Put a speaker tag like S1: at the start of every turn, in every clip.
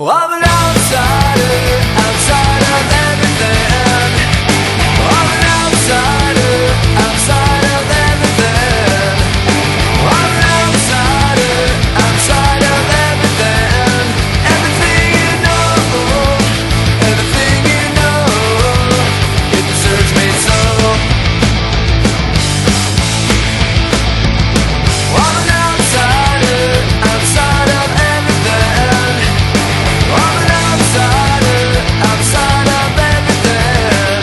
S1: I'm an outsider, outside of everything. I'm an outsider, outside of everything. I'm an outsider, outside of everything. Everything you know, everything you know, it deserves me so. I'm an outsider, outside of everything. I'm an outsider, outside of everything.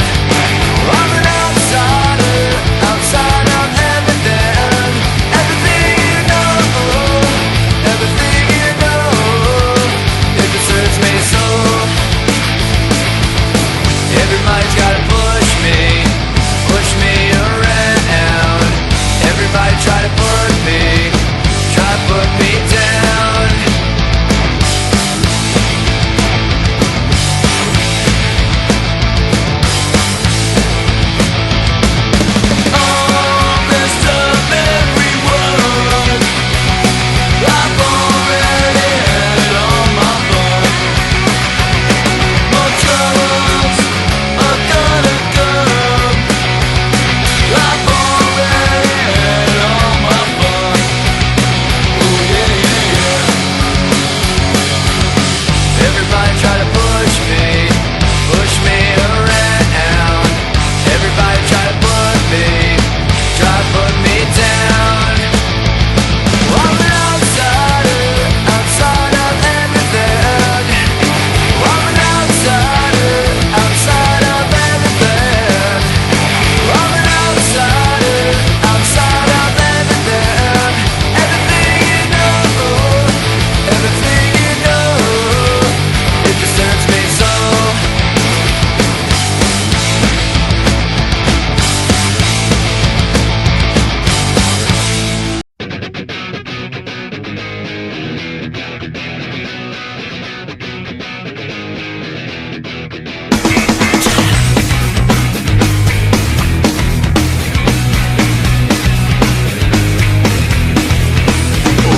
S1: I'm an outsider, outside of everything. Everything you know, everything you know, it deserves me so. Everybody's gotta push me around. Everybody try to put me down. Oh, best of everyone, I've already had all my fun. More troubles are gonna come. I've already had all my fun. Oh yeah, yeah, yeah. Everybody try to push me around. Everybody try to put me down. I'm an outsider, outside of everything. I'm an outsider, outside of everything. I'm an outsider, outside of everything. Everything you know, everything you know, it disturbs me so.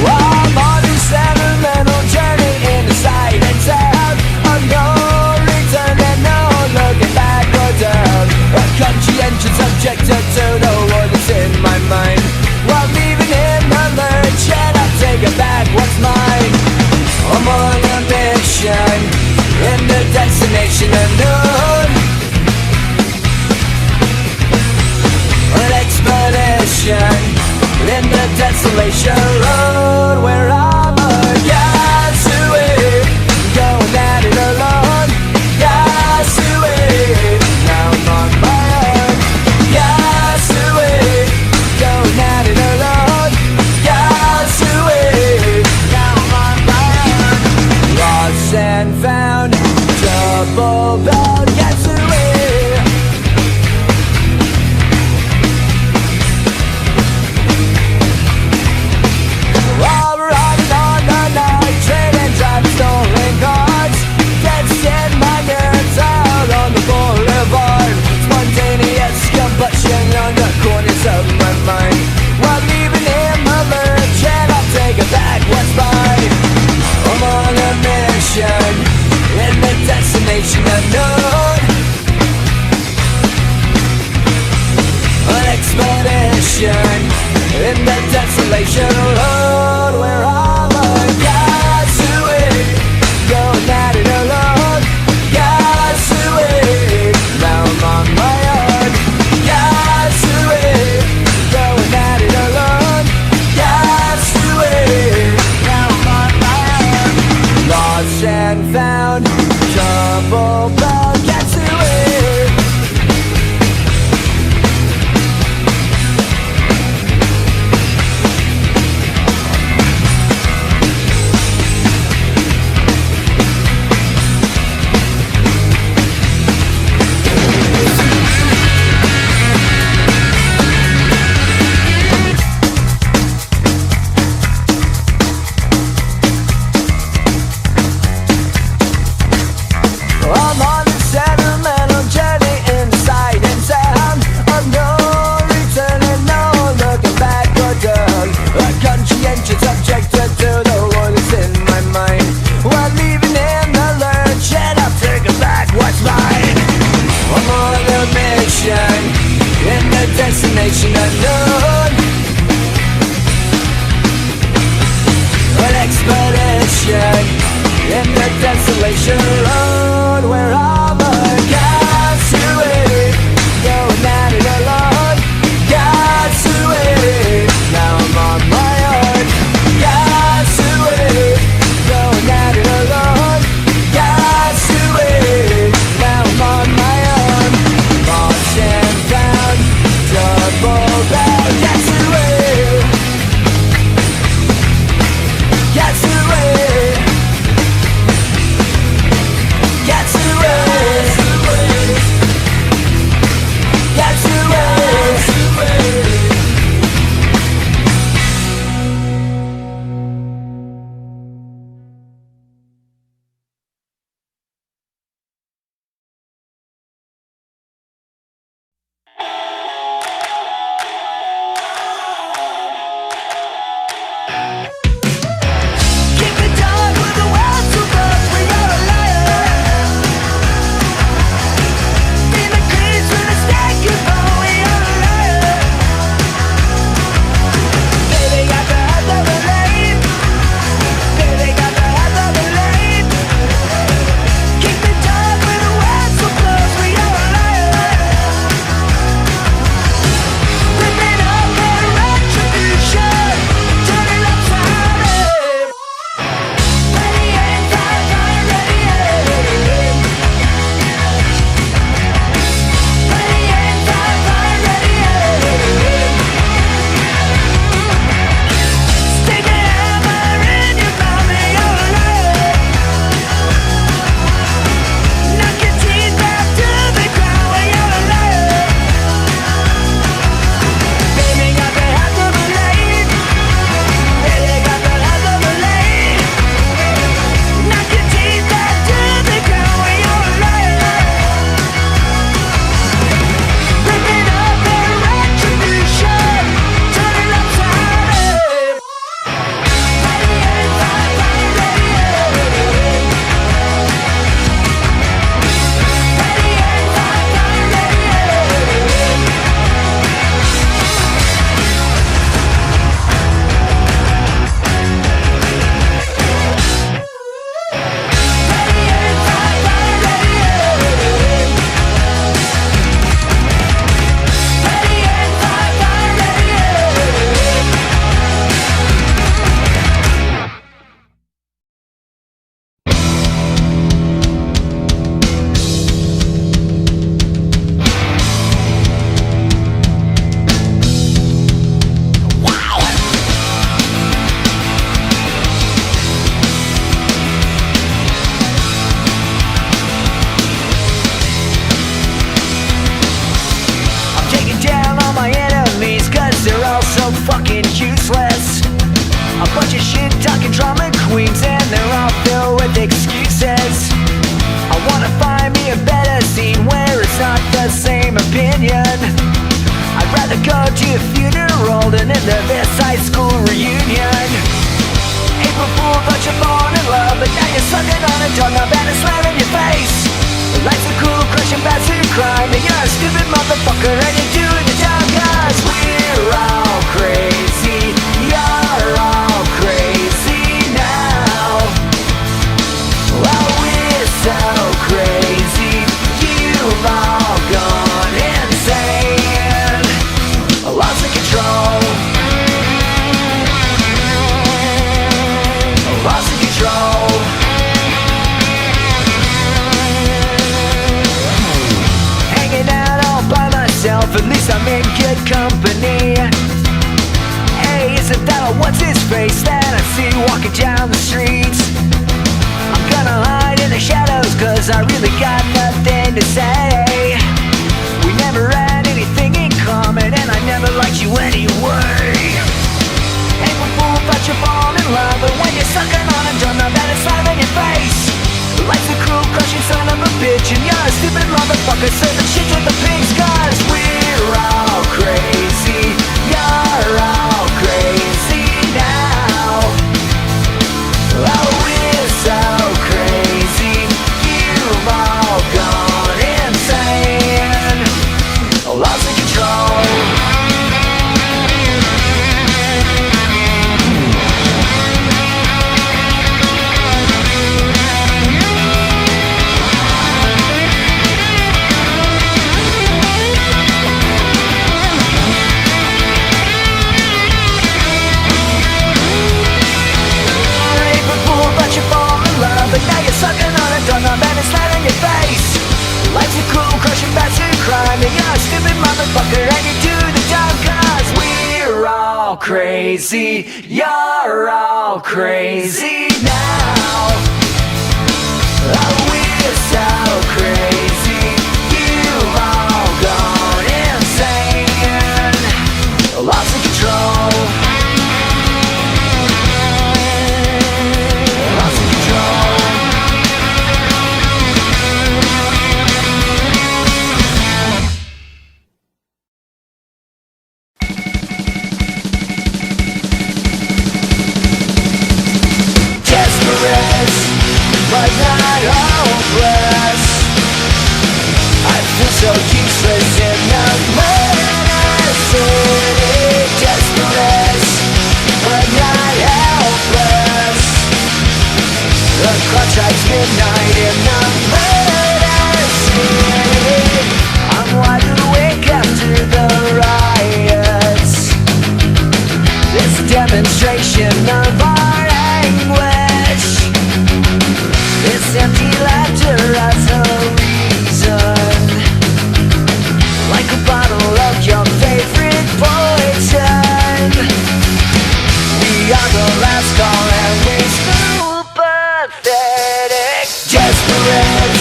S1: I'm on this sentimental journey in the sight and sound of no return and no looking back or down. A conscientious objector to know what is in my mind, while leaving him alert, yet I take it back what's mine. I'm on a mission in the destination unknown, an expedition in the desolation road where I'm a castaway, going at it alone. Castaway, now I'm on my own. Castaway, going at it alone. Castaway, now I'm on my own. Lost and found, trouble bound. Castaway. While we're on the night train and driving stolen cars, dead set my nerves out on the boulevard. Spontaneous combustion on the corners of my mind, while leaving him alert, and I'll take it back what's mine. I'm on a mission in the destination unknown, an expedition in the desolation road where I'm a castaway, going at it alone. Castaway, now I'm on my own. Castaway, going at it alone. Castaway, now I'm on my own. Lost and found, trouble bound. Castaway. I'm on the mine. I'm on a mission in the destination unknown. An expedition in the desolation road where I'm a castaway, going at it alone. Castaway, now I'm on my own. Castaway, going at it alone. Castaway, now I'm on my own. Lost and found, double bound. Castaway, castaway, castaway, castaway. Keep it down with the world too close when you're a liar. Be the keys when the stake you go when you're a liar. Baby got the head of the lane. Baby got the head of the lane. Keep it down with the world too close when you're a liar. Ripping up their retribution, turning upside down. Ready and fire, ready and ready and fire, ready and stick a hammer in your mouth and you're a liar. Knock your teeth back to the ground when you're a liar. Baby got the head of a lane. Baby got the head of a lane. Knock your teeth back to the ground when you're a liar. Ripping up their retribution, turning upside down. Ready and fire, ready and ready and fire, I'm taking down all my enemies cause they're all so fucking useless. A bunch of shit talking drama queens and they're all filled with excuses. I wanna find me a better scene where it's not the same opinion. I'd rather go to a funeral than into this high school reunion. April Fool thought you're born in love, but now you're sucking on a doorknob and it's slamming your face. Life's a cool crushing bastard crime, and you're a stupid motherfucker and you're doing your job. Cause we're all crazy, you're all crazy now. Oh, we're so crazy, you've all gone insane. Lost of control, lost of control. Hanging out all by myself, at least I'm in good company. Hey, isn't that a what's his face that I see walking down the streets? I'm gonna hide in the shadows cause I really got nothing to say. We never had anything in common and I never liked you anyway. April Fool thought you fall in love, but when you're sucking on a doorknob and it's slamming your face. Life's a cruel crushing son of a bitch and you're a stupid motherfucker serving shit to the pigs. Cause we're all crazy, you're all crazy now. Oh, we're so crazy, you've all gone crazy. You're all crazy now. Oh, we're so crazy. You've all gone insane. Lost of control. Lost of control. Desperate, but not hopeless. I feel so useless in the murder city. Desperate, but not helpless. The clock strikes midnight in the murder city. I'm wide awake after the riots. This demonstration of our anguish. This empty laughter as a reason. Like a bottle of your favorite poison. We are the last call and we're so pathetic. Desperate,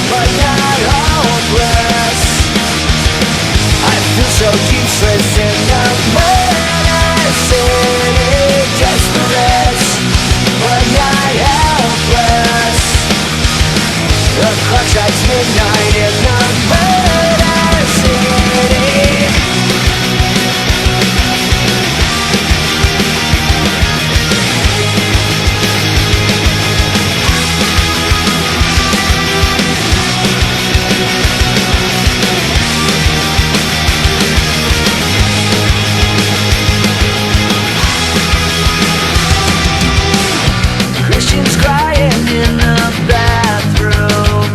S1: but not hopeless. I feel so useless in the murder city. Desperate, but not helpless. The clock strikes midnight in the murder city. Christians crying in the bathroom,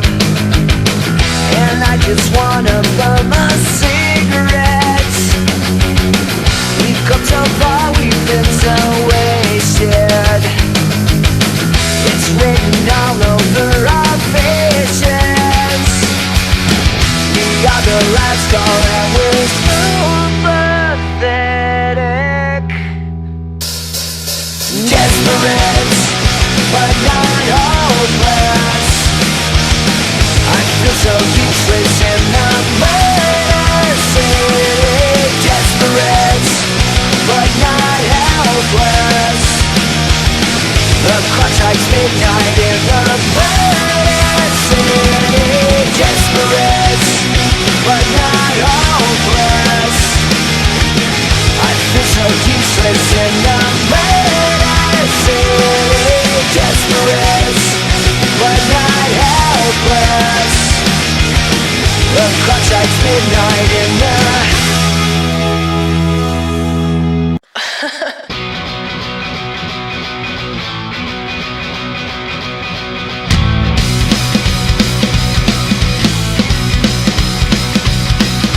S1: and I just wanna burn a cigarette. We've come so far, we've been so wasted. It's written all over our faces. We are the last call and we're so pathetic. Desperate, but not hopeless. I feel so useless in the murder city. Desperate, but not helpless. The clock strikes midnight in the murder city. Desperate, but not hopeless. I feel so useless in the murder city. Desperate, but not helpless. The clock strikes midnight in the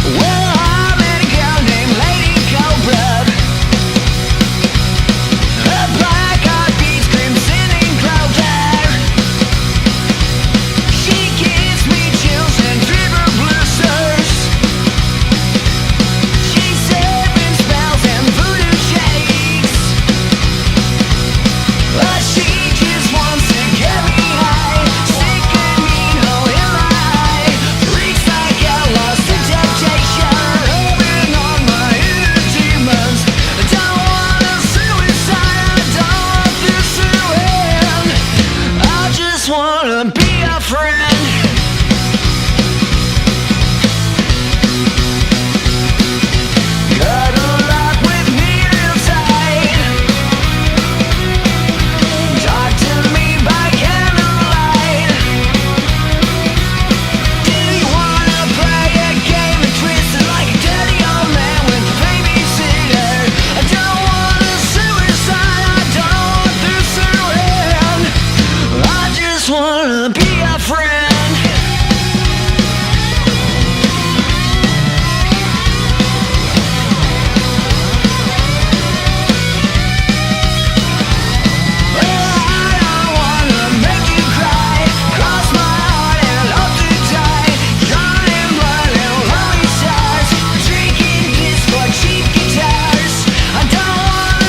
S1: Well, I met a girl named Lady Cobra. A black-eyed beach crimson clover. She gives me chills and fever blisters. She's seven spells and voodoo shakes. She just wants to get me high, sick and mean, oh am I. Freaks like I lost in temptation, rubbing on my inner demons. I don't want a suicide, I don't want this to end. I just wanna be a friend. Cuddle up with me real tight. Talk to me by candlelight. Do you wanna play a game and twist it like a dirty old man with a babysitter? I don't want a suicide, I don't want this to end. I just wanna be a friend. Cheap guitars. I don't wanna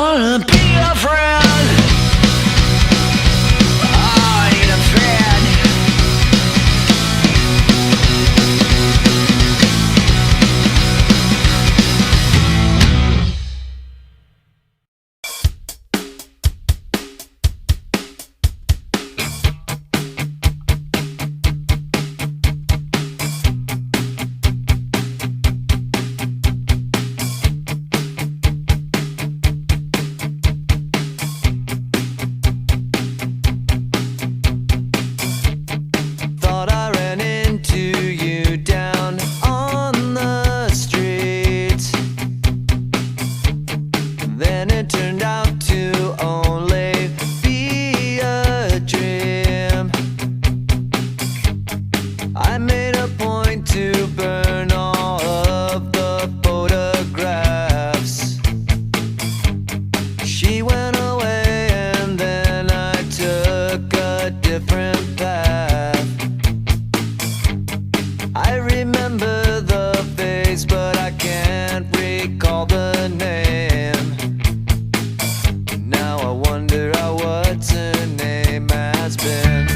S1: wanna be a friend. I need a friend. Thought I ran into you down on the street. Then it turned out to only be a dream. I made a point to burn all of the photographs. She went away and then I took a different path. I remember the face, but I can't recall the name. Now I wonder what her name has been.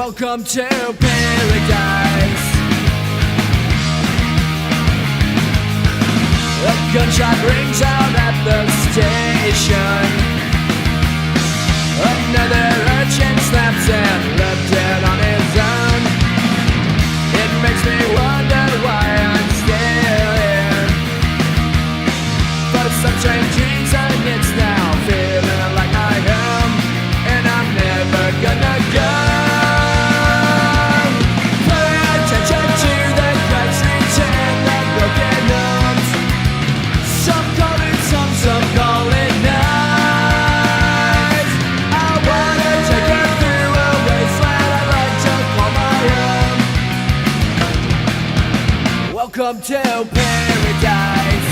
S1: Welcome to paradise. A gunshot rings out at the station. Another urchin snaps and left dead on his own. It makes me wonder why I'm still here. For some strange reason it's now feeling like my home, and I'm never gonna go. Pay attention to the cracks and the broken homes. Some call it some call it nights. I wanna take you through a wasteland I like to call my own. Welcome to paradise.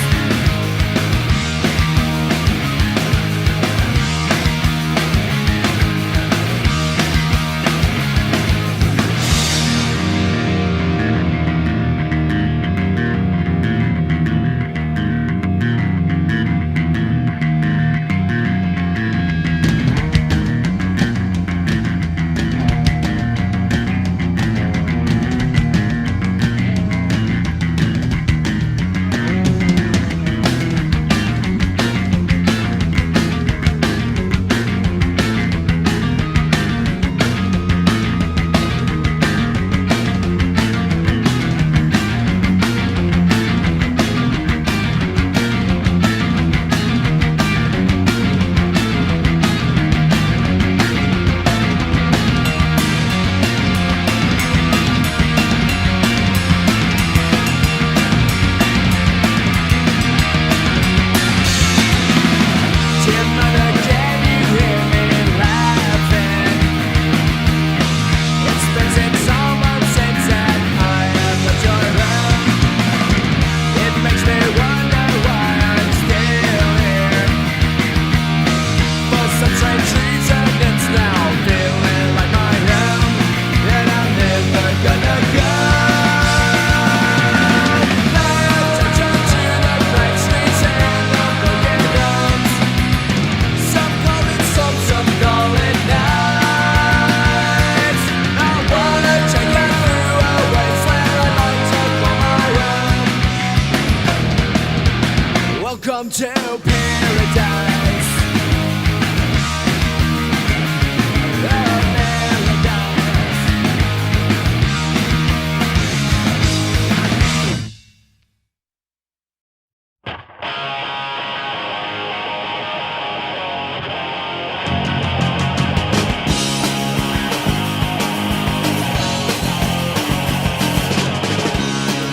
S1: Welcome to paradise.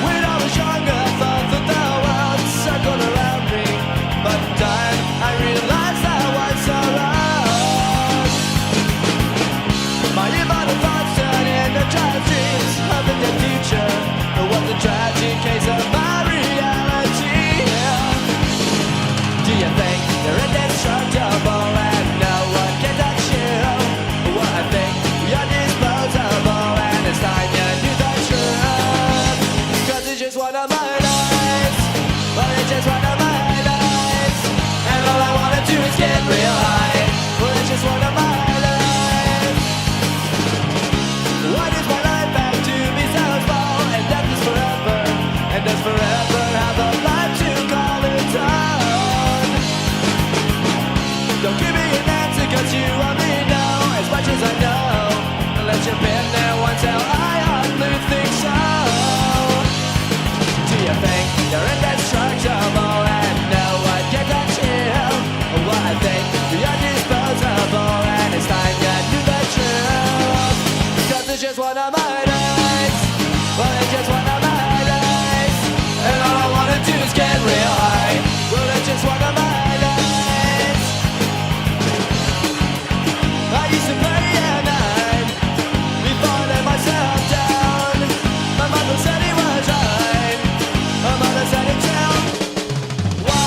S1: When I was younger, I thought that the world circled around me, but then I realized I was so wrong. My immortal thoughts turned into tragedies of the near future. It was a tragic case of my reality. Do you think you're indestructible and no one can touch you? Well, I think you're disposable and it's time you knew the truth. 'Cause it's just one of my nights. Well, it's just one of my nights. And all I wanna do is get real high. Well, it's just one of my nights. Why does my life have to be so small? And death is forever. And does forever have a life to call its own? Don't give me an answer 'cause you only know as much as I know. Unless you've been there once, hell, I hardly think so. Do you think you're indestructible and no one can touch you? Well, I think you're disposable and it's time you knew the truth. 'Cause it's just one of my nights. Well, it's just one of my nights. And all I wanna do is get real high. Well, it's just one of my nights. I used to play at night before I let myself down. My mother said he was right. My mother said it down. Why?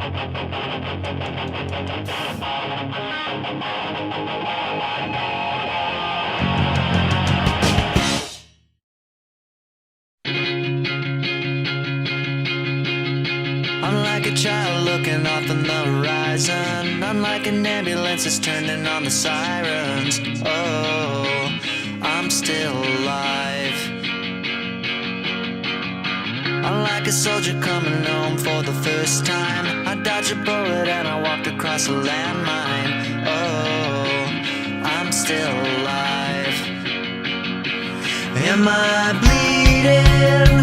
S1: Unlike a child looking off on the horizon, unlike an ambulance that's turning on the sirens. Oh, I'm still alive. Unlike a soldier coming home for the first time, I dodged a bullet and I walked across a landmine. Oh, I'm still alive. Am I bleeding?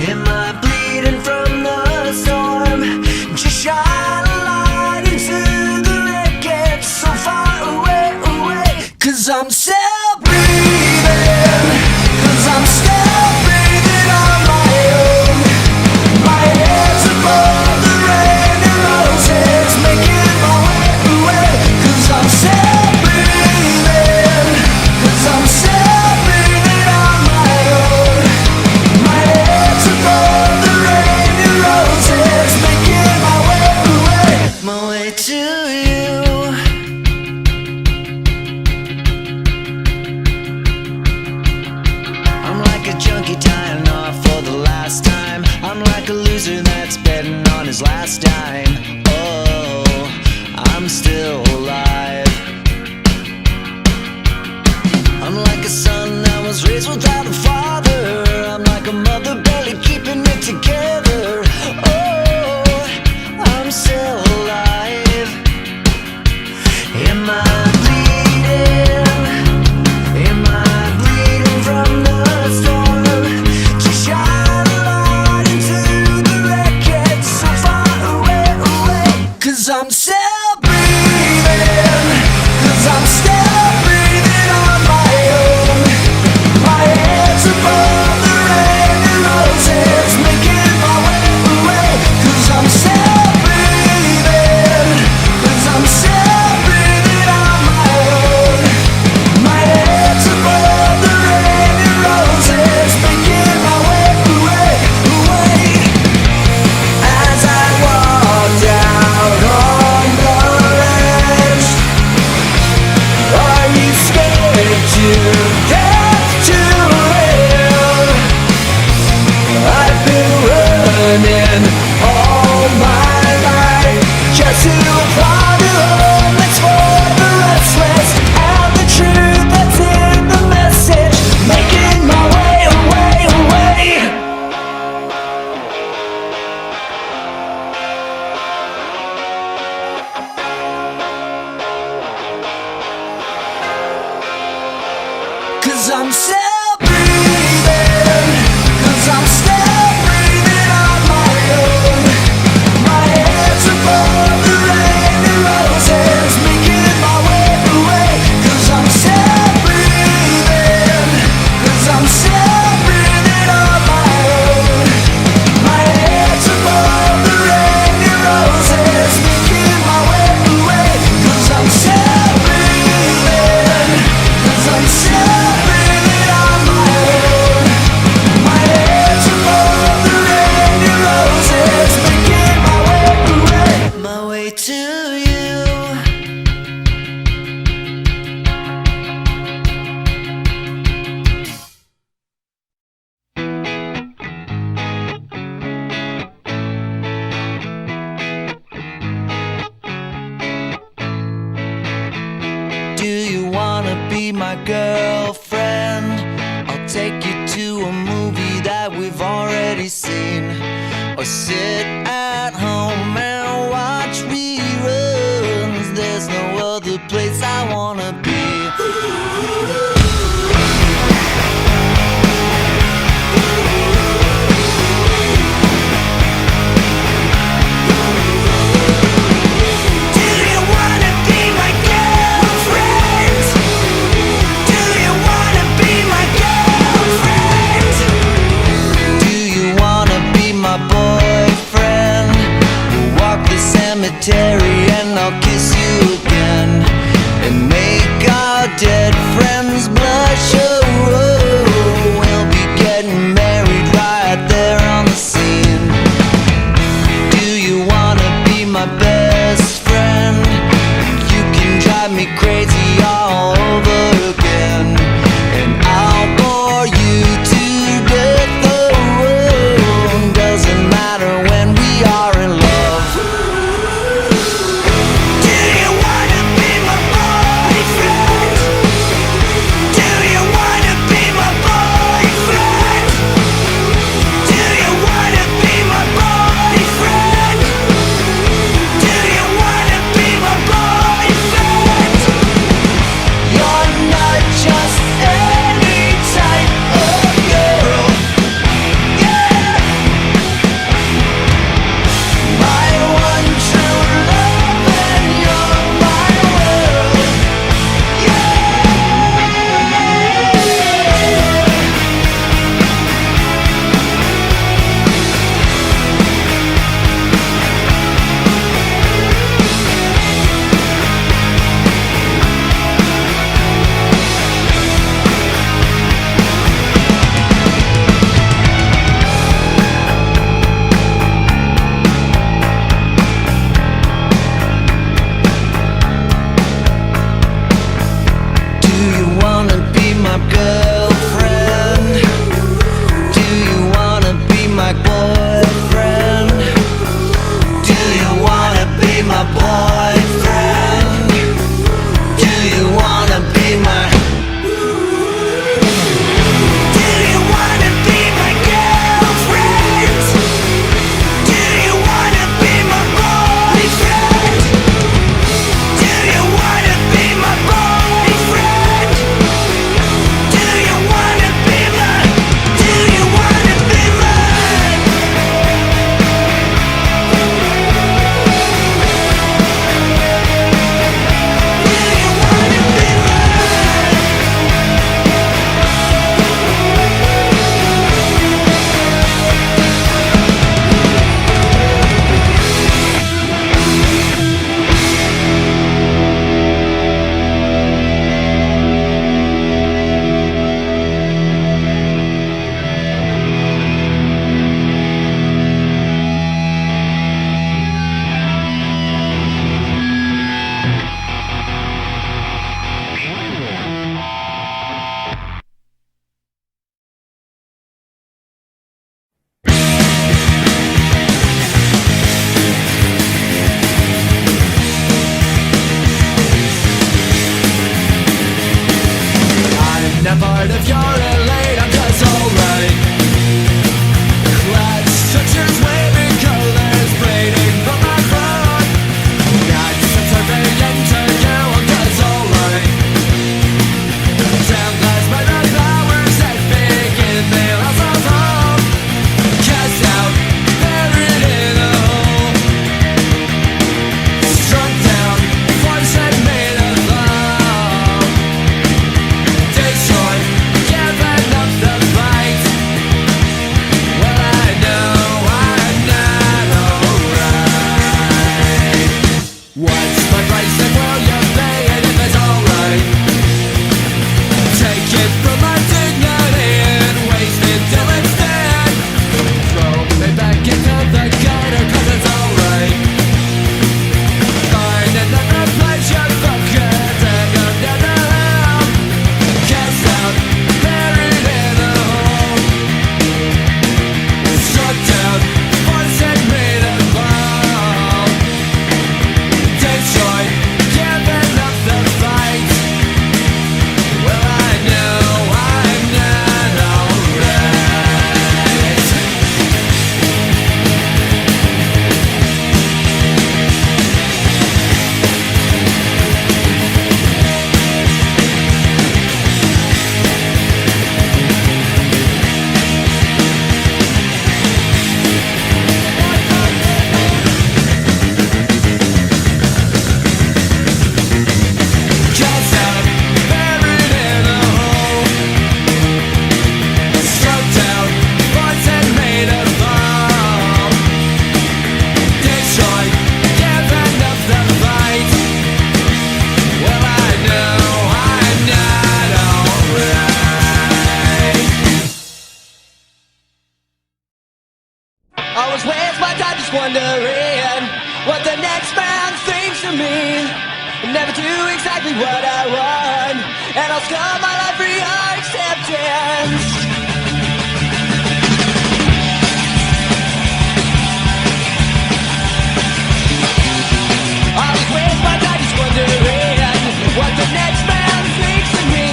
S1: Am I bleeding from the storm? Just shine a light into the wreckage so far away, away. 'Cause I'm still breathing, 'cause I'm still breathing on my own. My head's above the rain and roses, making my way away. 'Cause I'm still breathing, 'cause I'm still breathing on my own. My head's above the rain and roses, making my way away. My way to you. I'm like a junkie tying off for the last time. I'm like a loser that's betting on his last dime. Oh, I'm still alive. I'm like a son that was raised without a father. I'm like a mother barely keeping it together. Oh, I'm still alive. Am I bleeding? Am I bleeding from the storm? Just shine a light into the wreckage so far away, away. 'Cause I'm still breathing, 'cause I'm still breathing on my own. My head's above the rain and roses, making my way away. 'Cause I'm still breathing, 'cause I'm still breathing on my own. My head's above the rain and roses, making my way away, away. As I walked out on the ledge, are you scared to death to live? I've been running all my life just to find a home that's for the restless, and the truth that's in the message, making my way away, away. 'Cause I'm still breathing, 'cause I'm still breathing on my own. My head's above the rain and roses, making my way away. 'Cause I'm still breathing, 'cause I'm still breathing on my own. My head's above the rain and roses, making my way away. 'Cause I'm still breathing, 'cause I'm still breathing on my own. My head's above the rain and roses, making my way away. My way to you. Do you wanna be my girlfriend? I'll take you to a movie that we've already seen, or sit at home and watch reruns. There's no other place I wanna be. Do you wanna be my girlfriend? Do you wanna be my girlfriend? Do you wanna be my boyfriend? We'll walk the cemetery and I'll kiss you again, and make our dead friends blush. Oh, we'll be getting married right there on the scene. Do you wanna drive me crazy all over again. And I'll bore you to death. Oh, doesn't matter when we are in love. Do you wanna be my boyfriend? Do you wanna be my boyfriend? Do you wanna be my boyfriend? Do you wanna be my boyfriend? You're not just any type of girl. Yeah. My one true love and you're my world. Yeah. Do you wanna be my girlfriend? Do you wanna be my boyfriend? Do you wanna be my boyfriend? Do you wanna be my Do you wanna be my girlfriend? Do you wanna be my boyfriend? Do you wanna be my boyfriend? Do you wanna be my Do you wanna be my I'm not part of your elite, I'm just alright. Clad structures waving colors bleeding from my front. Not subservient to you, I'm just alright. Sound glass by the flowers that begin their house of home. Cast out, buried in a hole. Struck down, force that made of love. Destroyed, given up the fight. Well, I know I'm not alright. What's my price and will you pay it if it's alright? Take it from my dignity and waste it till it's dead. Throw me back into the gutter 'cause it's alright. Find another place you're focused and you're never home. Cast out, buried in a hole. Struck down, force and made of bone. Destroyed, given up the fight. Well, I know I'm not alright. Cast out, buried in a hole. Struck down, force and made of bone. Destroyed, given up the fight. Well, I know I'm not alright. I was waste my time just wondering what the next man thinks of me. never do exactly what I want, and I'll scar my life for your acceptance. I'll waste my time just wondering what the next man thinks of me.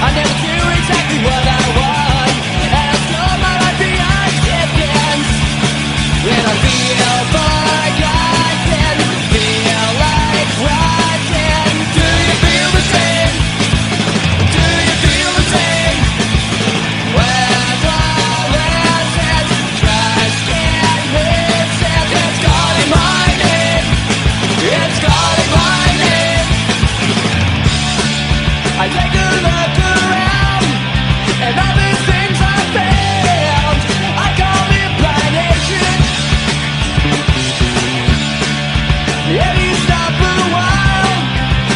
S1: I never do exactly what I want, and I'll scar my life for your acceptance. When I feel forgotten, feel like rotten. Do you feel the same? Do you feel the same? With all this trust can't resist. It's calling my name. It's calling my name. I take a look around, and all these things I found, I call it blind nation. If you stop for a while,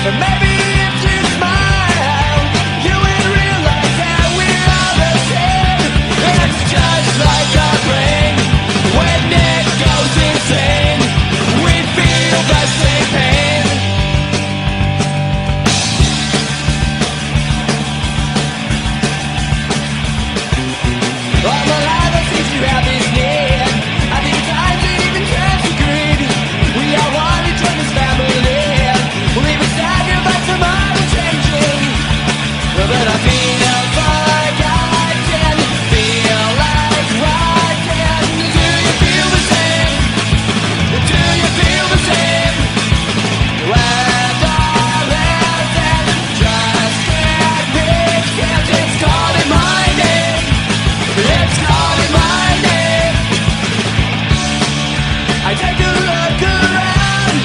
S1: and maybe if you smile, you will realize that we're all the same. It's just like our brain, when it goes insane, we feel the same pain. All my life I seem to have this need. I think it's time to even turn to greed. We all want each other's family. We'll even sacrifice some other changing. But I feel forgotten, feel like rotten. Do you feel the same? Do you feel the same? With all this trust can't resist. It's calling my name. It's calling my name. I take a look around,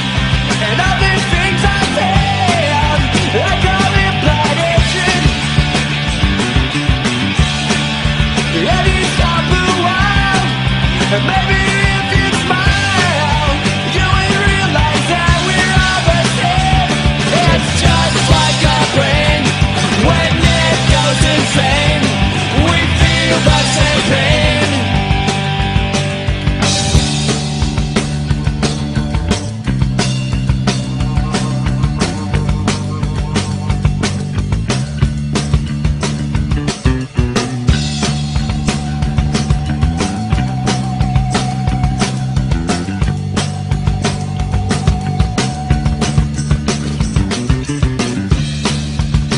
S1: and all these things I found, I call it blightation. If you stop for a while, and maybe if you smile, you will realize that we're all the same. It's just like our brain, when it goes insane, we feel the same pain.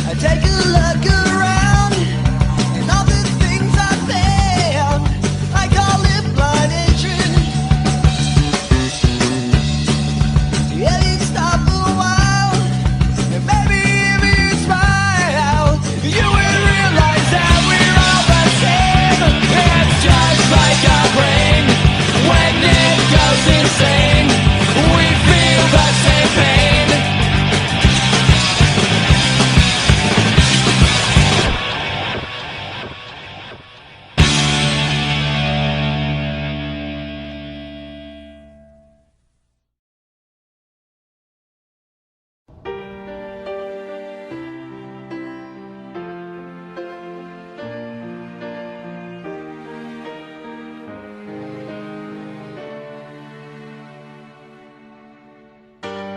S1: I take a look around, and all the things I found, I call it blightation. Yeah, you stop for a while, and maybe if you smile, you will realize that we're all the same. It's just like our brain, when it goes insane, we feel the same pain.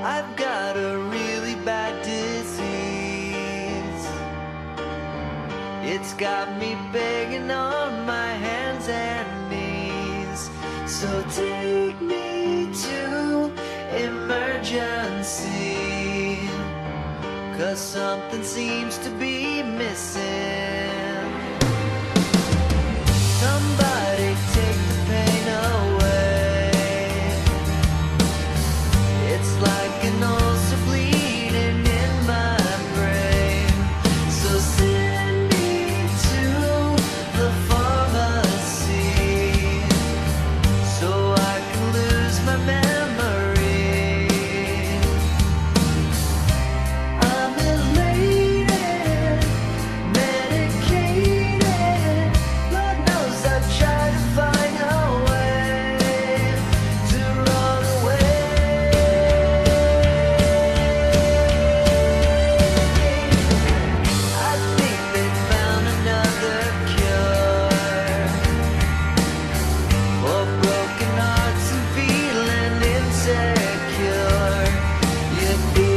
S1: I've got a really bad disease. It's got me begging on my hands and knees. So take me to emergency, 'cause something seems to be missing. Somebody take the pain away. It's like an ulcer bleeding in my brain. So send me to the pharmacy, so I can lose my memory. I'm elated, medicated. Lord knows I've tried to find a way to run away. I think they found another cure for broken hearts and feeling insecure. You'd be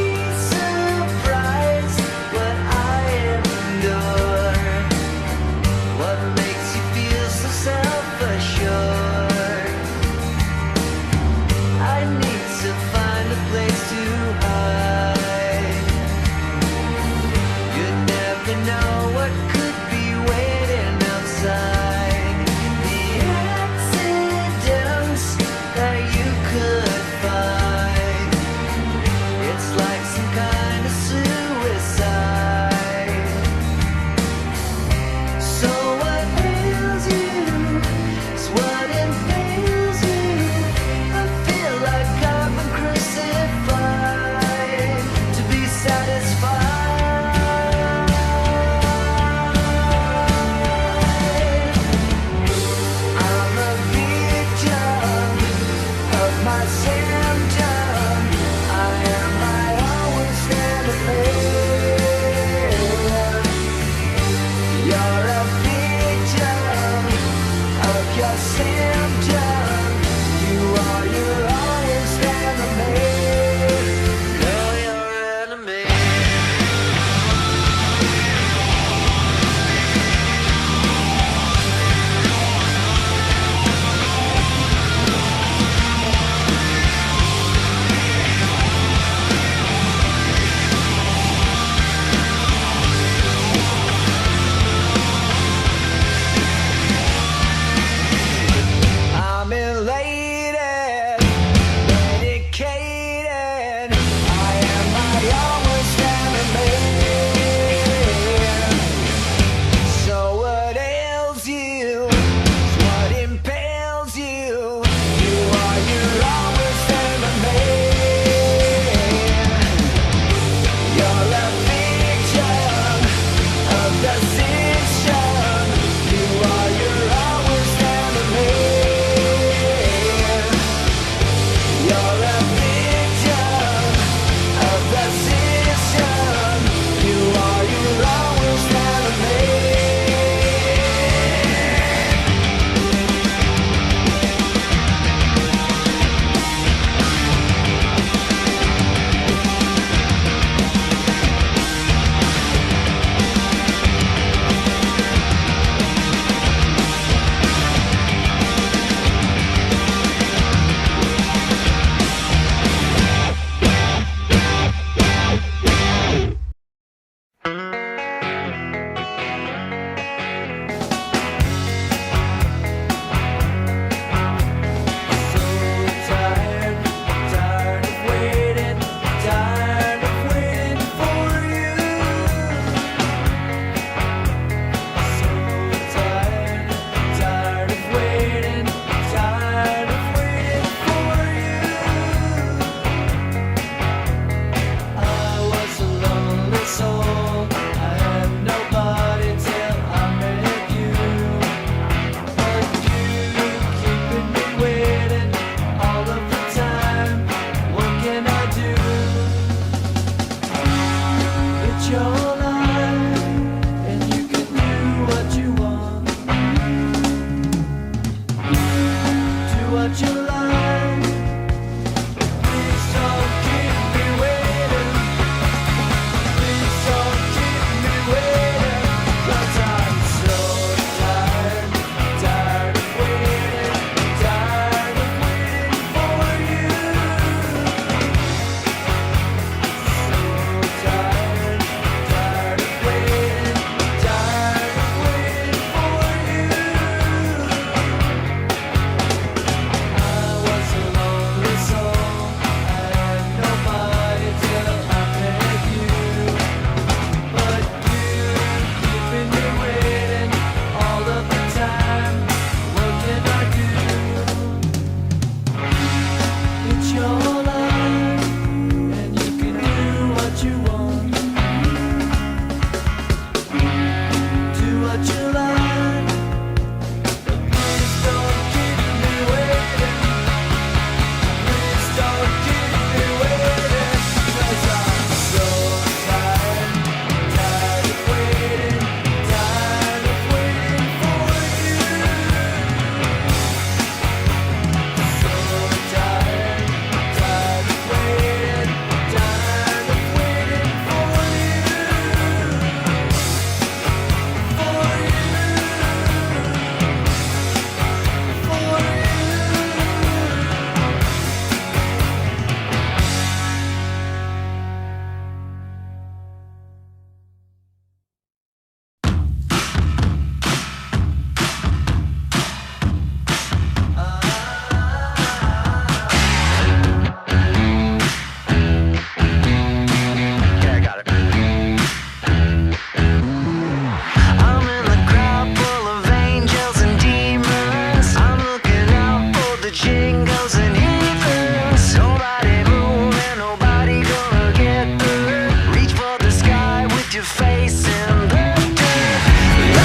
S1: Nobody moving, nobody gonna get through. Reach for the sky with your face in the dirt.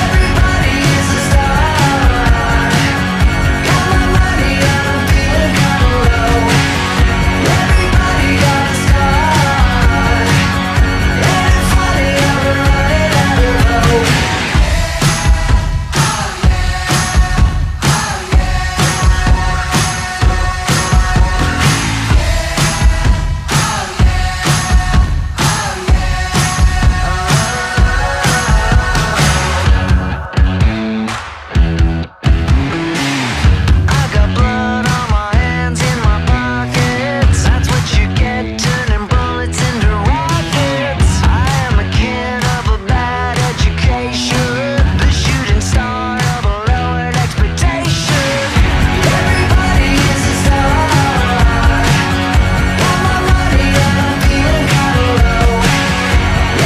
S1: Everybody is a star. Got my money and I'm feeling kinda low. Everybody got a star. Ain't it funny how we're running out of hope? I got blood on my hands, in my pockets. That's what you get turning bullets into rockets. I am a kid of a bad education, the shooting star of a lowered expectation. Everybody is a star. Got my money and I'm feeling kinda low.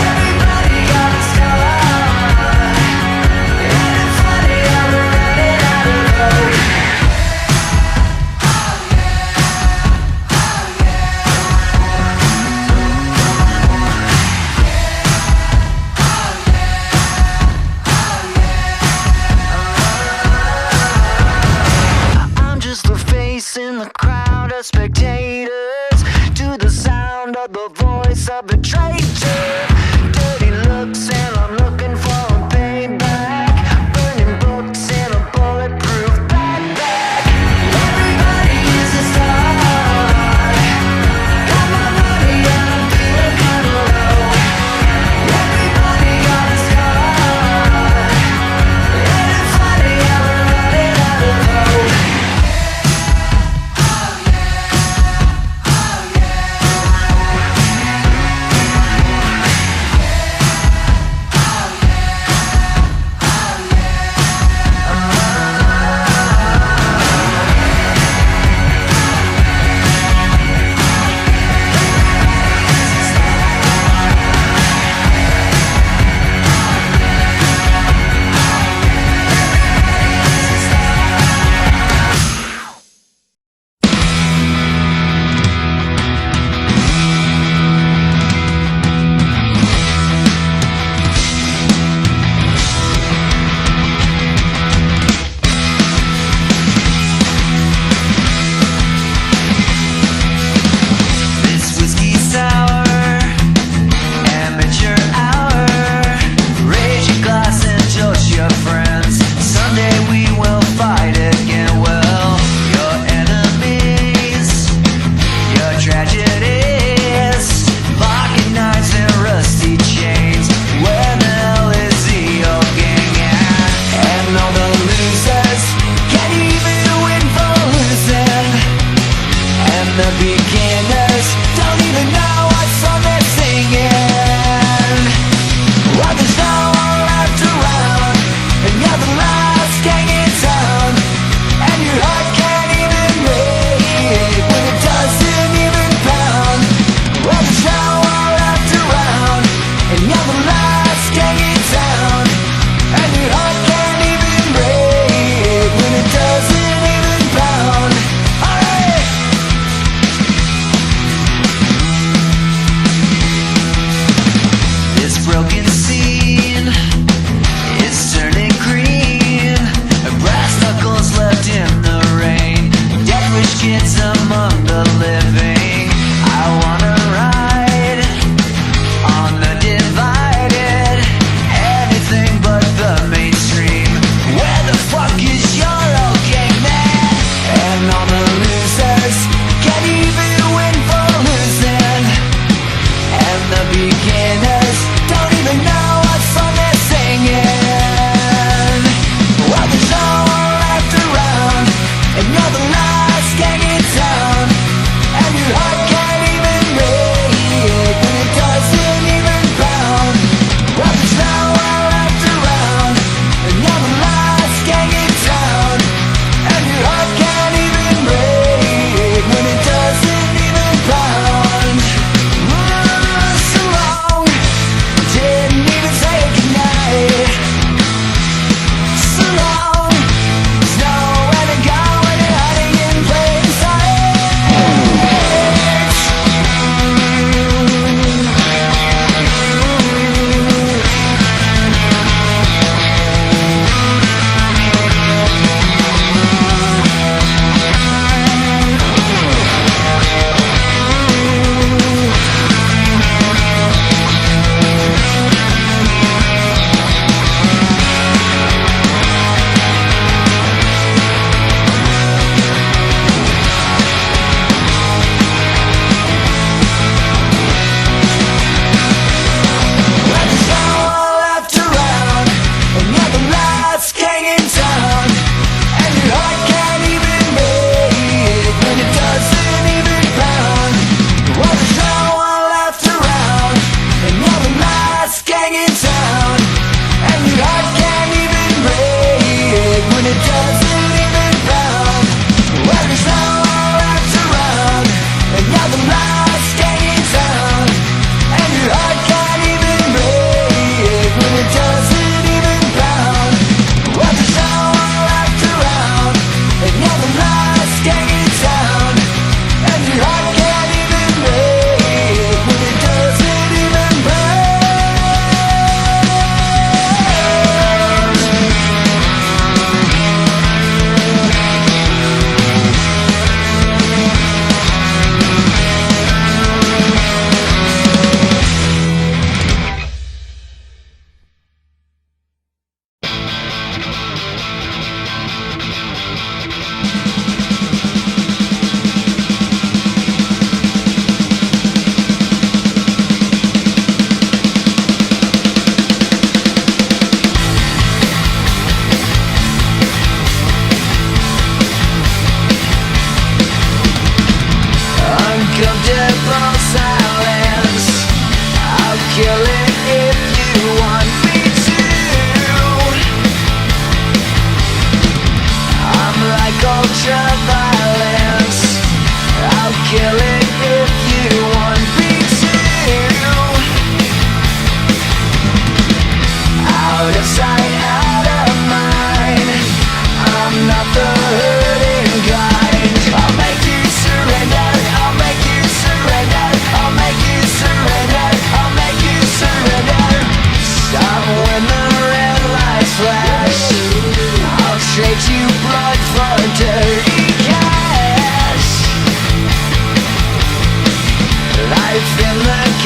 S1: Everybody got a star. Ain't it funny how we're running out of hope? I'm just the face in the crowd of spectators, to the sound of the voice of the traitor. Dirty looks and I'm looking for a payback. Burning books in a bulletproof backpack. Everybody is a star. Got my money and I'm feeling kinda low. Everybody got a star. Ain't it funny how we're running out of hope?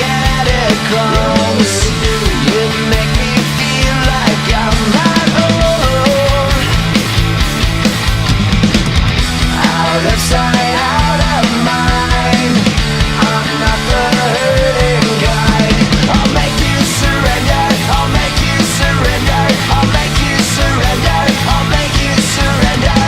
S1: catacombs. You make me feel like I'm not home. Out of sight, out of mind. I'm not the hurting kind. I'll make you surrender. I'll make you surrender. I'll make you surrender. I'll make you surrender.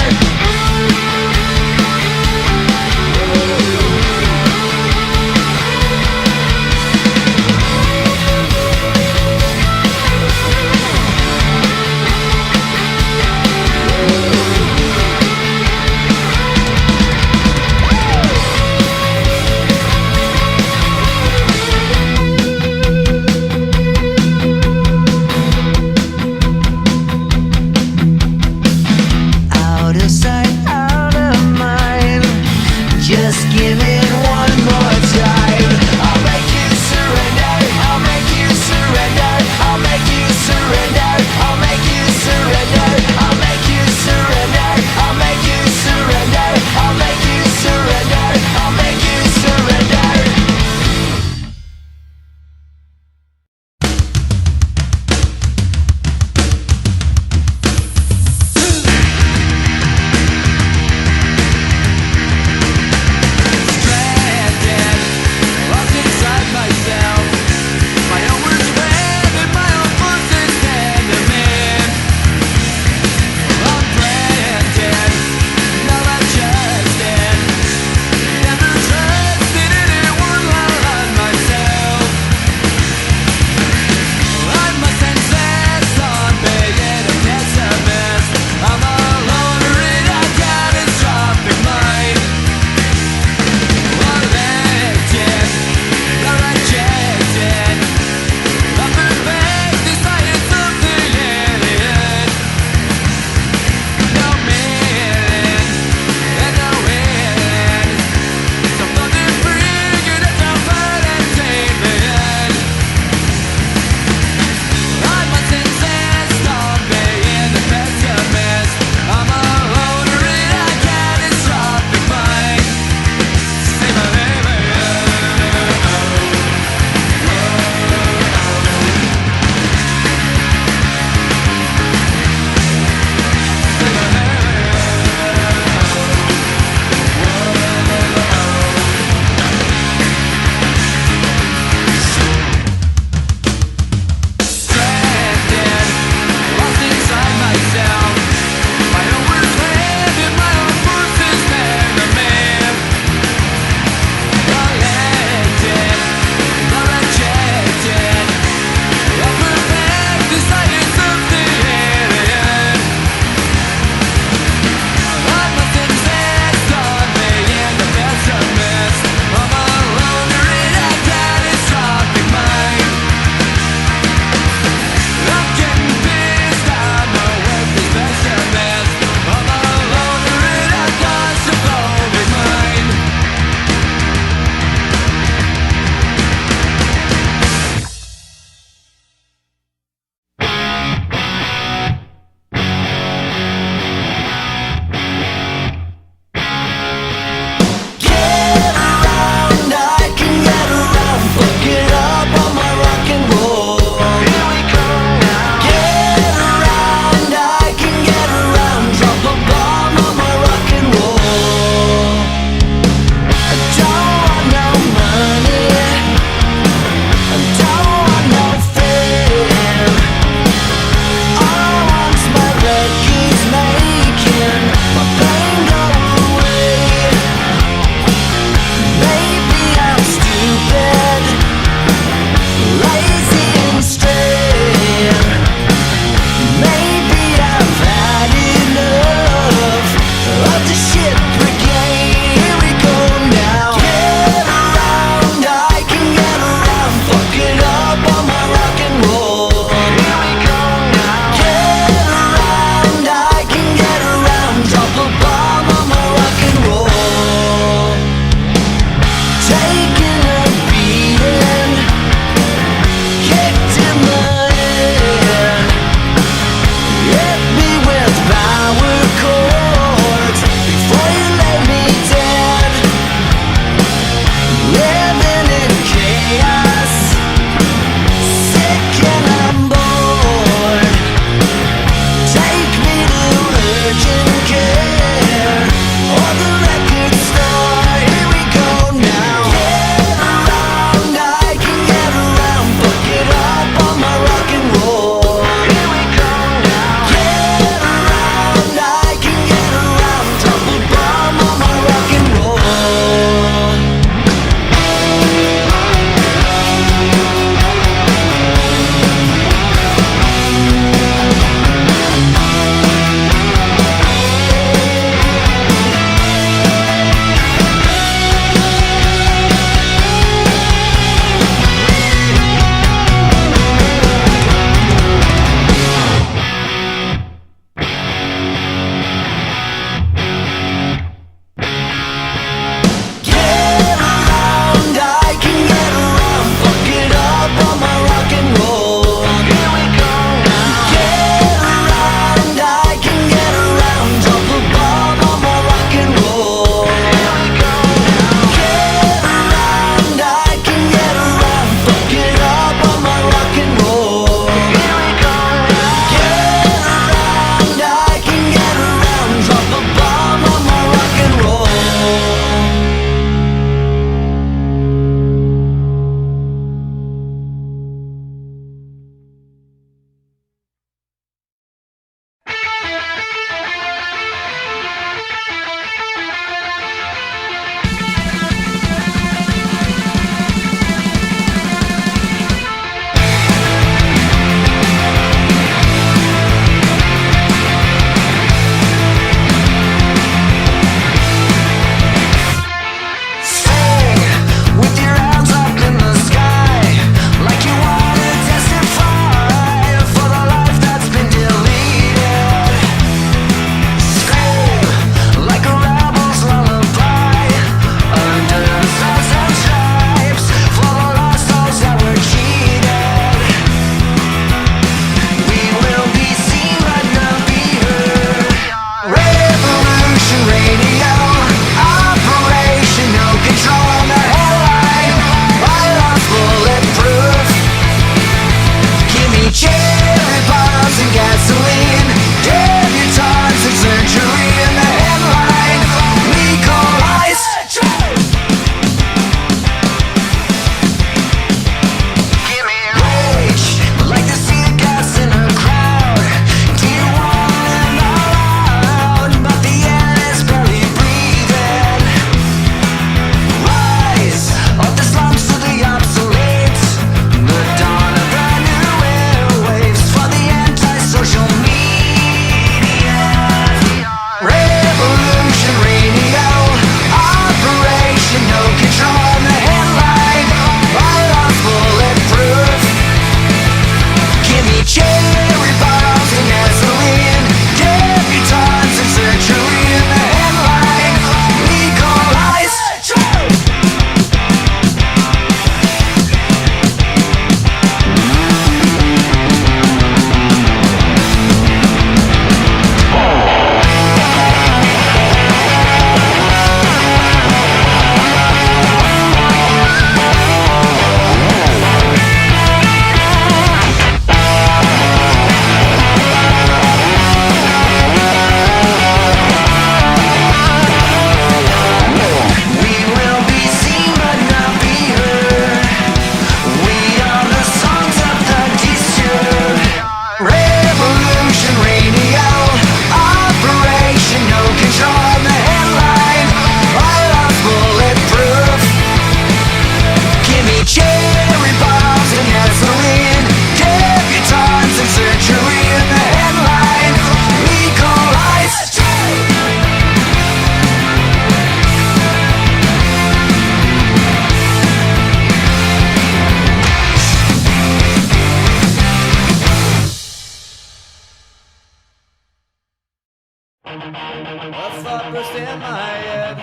S1: A thought burst in my head,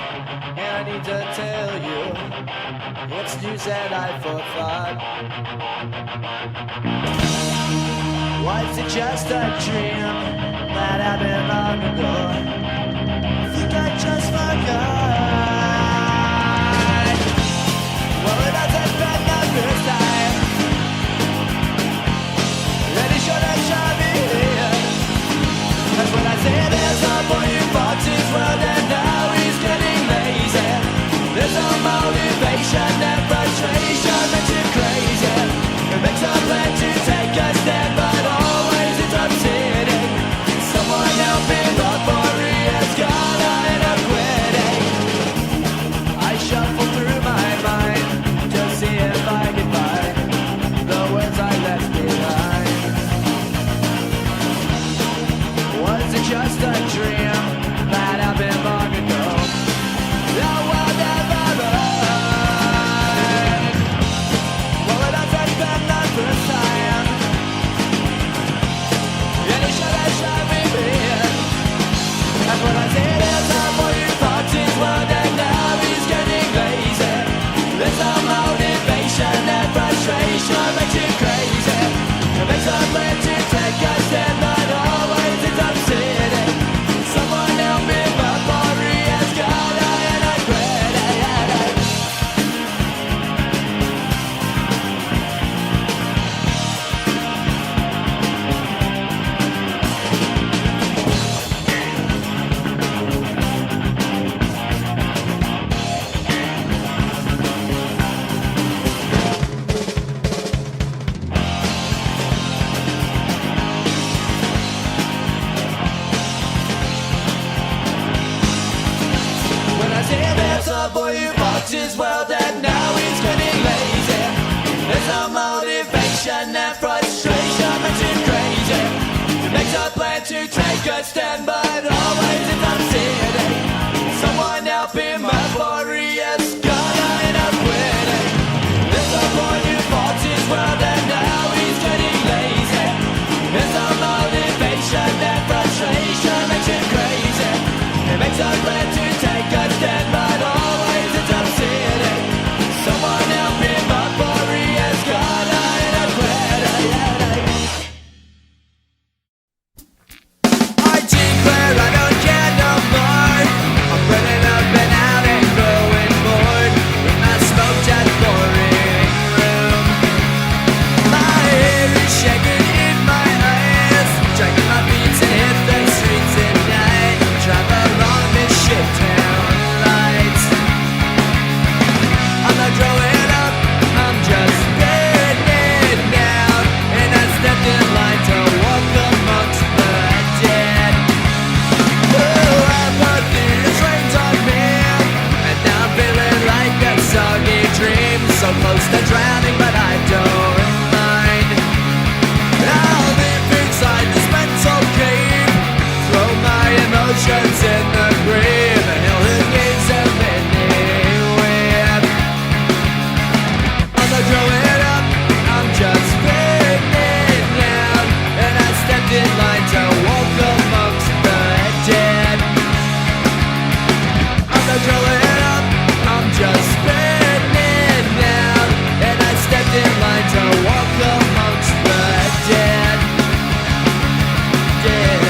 S1: and I need to tell you, it's news that I forethought. Was it just a dream that happened long ago? I think I just forgot. Well, it hasn't been the first time. Really should have shot me here. That's when I say there's a boy who fought his world and now he's getting lazy. There's no motivation and frustration makes him crazy. It makes a plan to take a stand, but always ends up sitting. Someone help him before he has gone, I end up quitting. I shuffle through my mind to see if I can find the words I left behind. Was it just a dream that happened long ago? The world never learned. Well, it hasn't been the first time, and he should have shot me here. That's what I said. There's a boy who fought his world and now he's getting lazy. There's no motivation and frustration makes you crazy. It makes a plan to take a stand, but always ends up sitting. Someone help me before he has gone, I end up quitting. When I say there's a boy who fought his world and now he's getting lazy. There's no motivation and frustration makes him crazy. He makes a plan to take a stand, but always ends up sitting. Someone help him before he has gone, I end up quitting. There's a boy who fought his world and now he's getting lazy. There's no motivation and frustration makes him crazy. It makes a plan to take a stand, but always ends up sitting. Someone help him before he has gone, I end up quitting. I declare I don't care no more. I'm burning up and out and growing bored in my smoked out boring room. My hair is shaking in my eyes, dragging my feet to hit the streets at night. Drive along this shit town lights. I'm not growing up, I'm just fading out. And I stepped in line to walk amongst the dead. Oh, apathy has rained on me, and now I'm feeling like a soggy dream. So close to drowning, but I don't mind. I'll live inside this mental cave, throw my emotions in the grave, and he'll hit gates of anywhere. I'm not growing up, I'm just fading out. And I stepped in line to walk amongst the dead. I'm not growing up, I'm just fading out. And I stepped in line to walk amongst the dead. Dead.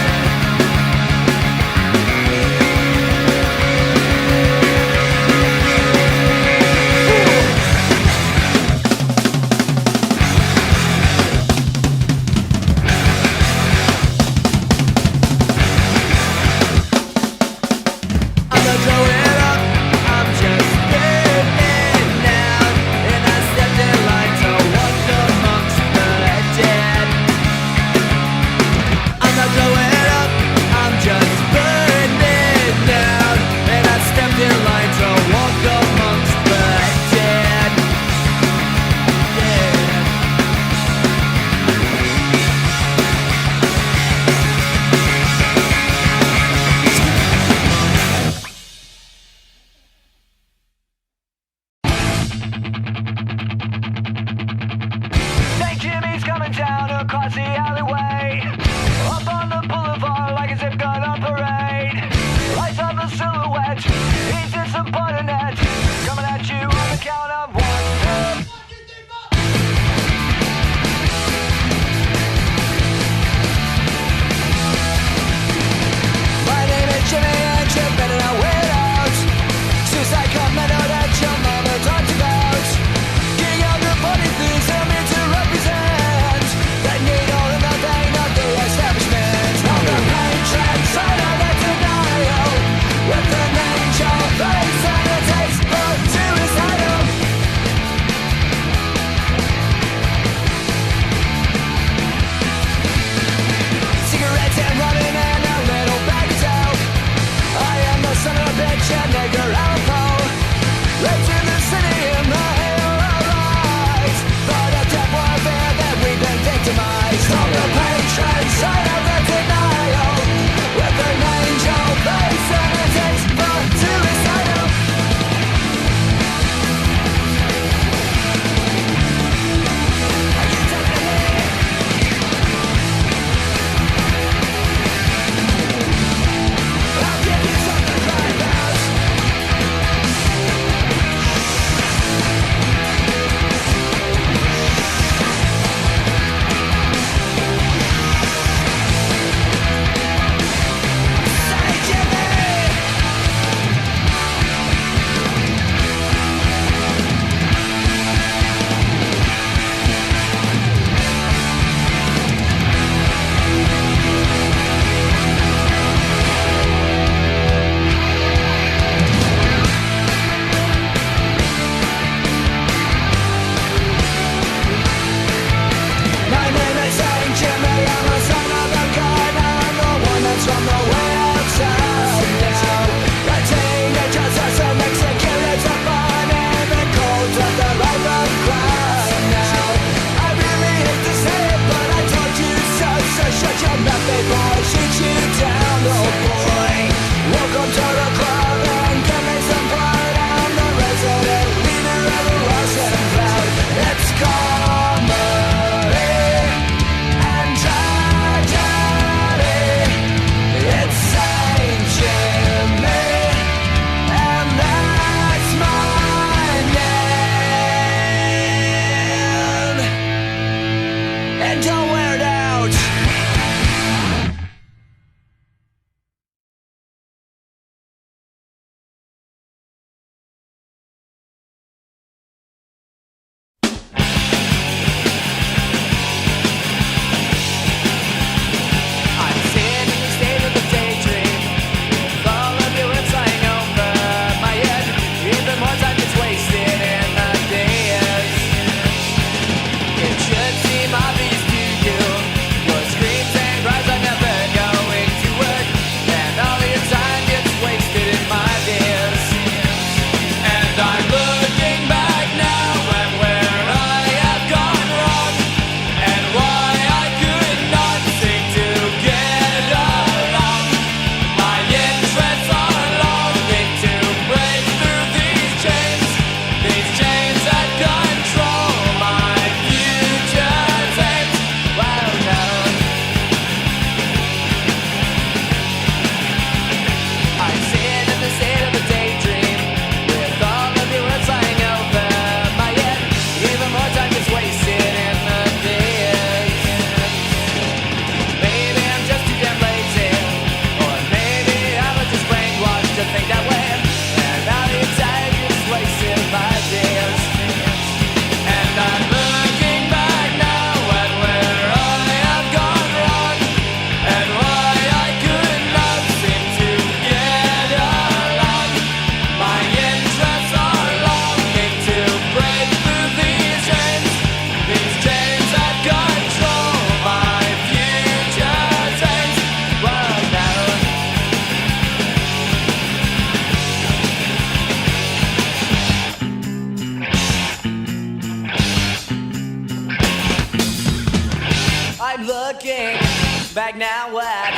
S1: now at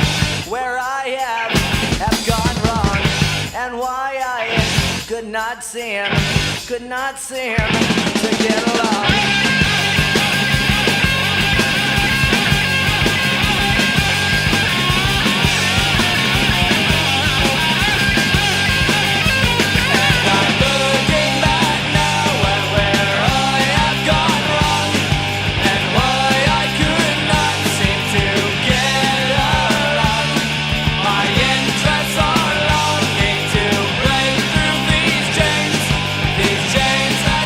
S1: where I have gone wrong, and why I could not seem to get along.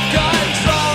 S1: Control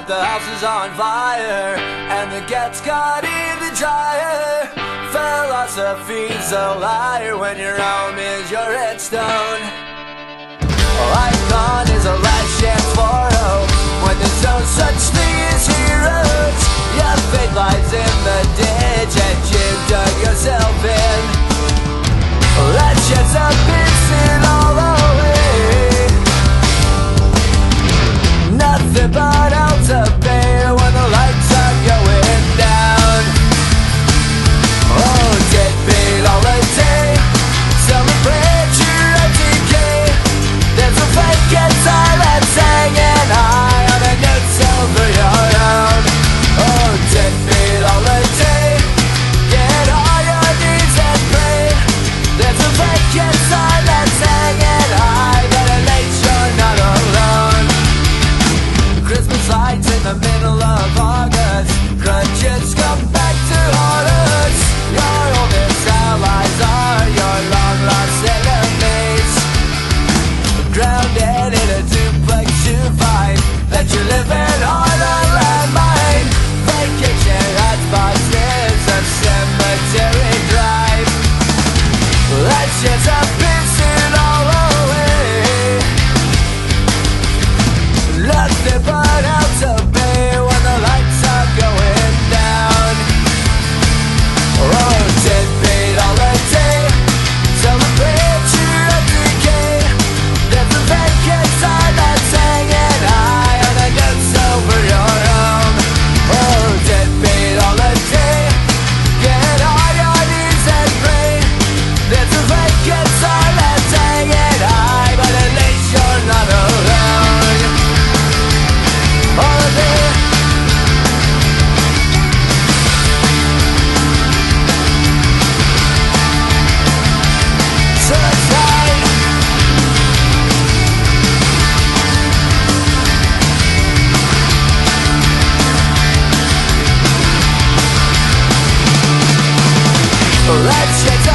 S1: but the house is on fire, and the gas got in the dryer. Philosophy's a liar when your home is your headstone. Icon is a last chance for hope when there's no such thing as heroes. Your fate lies in the ditch that you dug yourself in. That shit's a pissing all away. Nothing but hell to pay when the lights are going down. Oh, deadbeat holiday, celebrate your decay. There's a vacant silence hanging high on a note over your own. Oh, deadbeat holiday, get on your knees and pray. There's a vacant silence hanging high, but at least you're not alone. Christmas lights in the middle of August, grudges come back to haunt us. Your oldest allies are your long lost enemies. Grounded in a duplex you find that you're living on a landmine. Vacation hotspots is a cemetery drive. That's just a pissing all away. Nothing but hell to pay when the lights are going down. Oh, deadbeat holiday, celebrate your decay. There's a vacant sign that's hanging high on a note over your own. Oh, deadbeat holiday, get on your knees and pray. There's a vacant sign that's hanging high, but at least you're not alone. Holiday. Suicide. Let's get